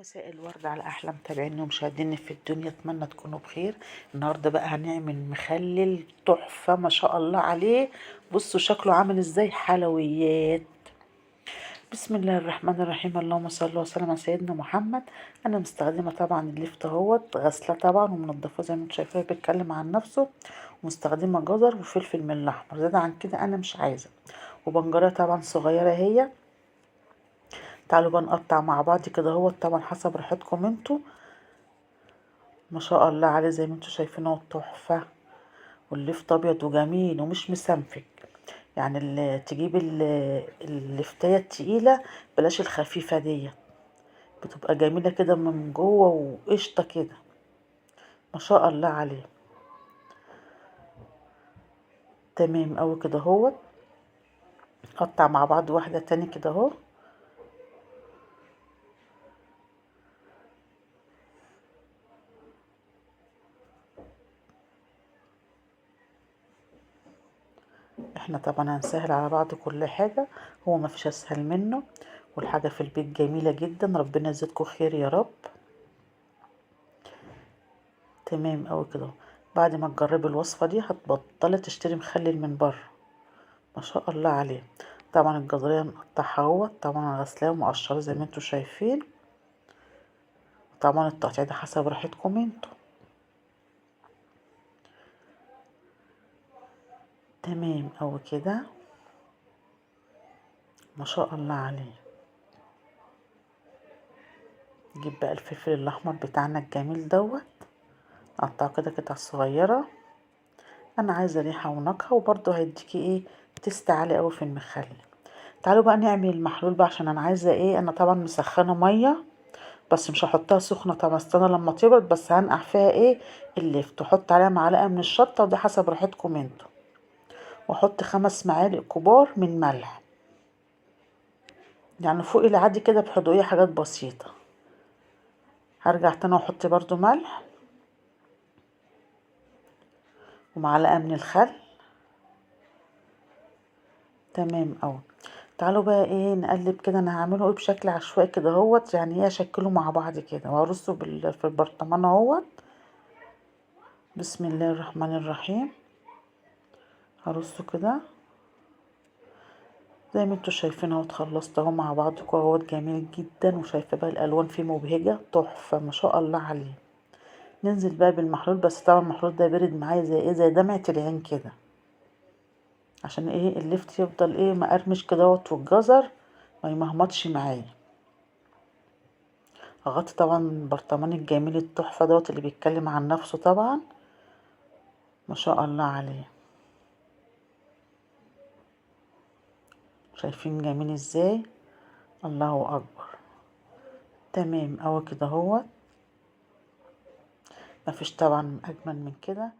مساء الورد على احلى متابعين ومشاهدين في الدنيا، اتمنى تكونوا بخير. النهارده بقى هنعمل مخلل تحفه ما شاء الله عليه. بصوا شكله عامل ازاي، حلويات. بسم الله الرحمن الرحيم، اللهم صل وسلم على سيدنا محمد. انا مستخدمه طبعا اللفت اهوت، غسله طبعا ومنضفه زي ما انتم شايفين، بيتكلم عن نفسه. ومستخدمه جزر وفلفل من الاحمر، زيادة عن كده انا مش عايزه. وبنجرة طبعا صغيره هي. تعالوا بقى نقطع مع بعض كده اهوت، طبعا حسب راحتكم انتوا. ما شاء الله عليه زي ما انتوا شايفين اهو، تحفه. واللفت ابيض وجميل ومش مسنفك. يعني اللي تجيب اللفتايه التقيله، بلاش الخفيفه دي. بتبقى جميله كده من جوه وقشطه كده. ما شاء الله عليه. تمام اوي كده اهوت. قطع مع بعض واحده تاني كده اهو. احنا طبعا هنسهل على بعض كل حاجه. هو ما فيش اسهل منه. والحاجه في البيت جميله جدا، ربنا يزيدكم خير يا رب. تمام اوي كده. بعد ما تجربي الوصفه دي هتبطلي تشتري مخلل من بره. ما شاء الله عليه. طبعا الجزرية نقطعها اهوت، طبعا غسلاه ومقشرة زي ما انتوا شايفين. طبعا التقطيع ده حسب راحتكم انتوا. تمام اوي كده. ما شاء الله عليه. نجيب بقى الفلفل الاحمر بتاعنا الجميل دوت. نقطعه كده قطع صغيرة. انا عايزة ريحة ونكهة، وبرضه هيديكي ايه، تست عالي اوي في المخلل. تعالوا بقى نعمل المحلول بقى، عشان انا عايزة ايه، انا طبعا مسخنة مية. بس مش هحطها سخنة طبعا، استنى لما تبرد، بس هنقع فيها ايه، اللفت. وحط عليها معلقة من الشطة، ودي حسب راحتكم انتوا. واحط 5 معالق كبار من ملح. يعني فوق العادي كده بحدوقية، حاجات بسيطة. هرجع تاني واحط برضو ملح. ومعلقة من الخل. تمام اوي. تعالوا بقى ايه نقلب كده، انا هعمله ايه بشكل عشوائي كده اهوت، يعني ايه اشكله مع بعض كده وارصه في البرطمان اهوت. بسم الله الرحمن الرحيم. هرصه كده. زي ما انتوا شايفين اهو، اتخلصت اهو مع بعضكم اهوت، جميل جدا. وشايفه بقى الالوان فيه مبهجه تحفه ما شاء الله عليه. ننزل بقى بالمحلول، بس طبعا المحلول ده بيرد معايا زي ايه، زي دمعه العين كده. عشان ايه اللفت يفضل ايه مقرمش كده اهوت، والجزر ما يمهمطش معايا. اغطي طبعا البرطمان الجميل التحفه دوت، اللي بيتكلم عن نفسه طبعا. ما شاء الله عليه. شايفين جميل ازاي. الله اكبر. تمام اوي كده اهوت. مفيش طبعا اجمل من كده.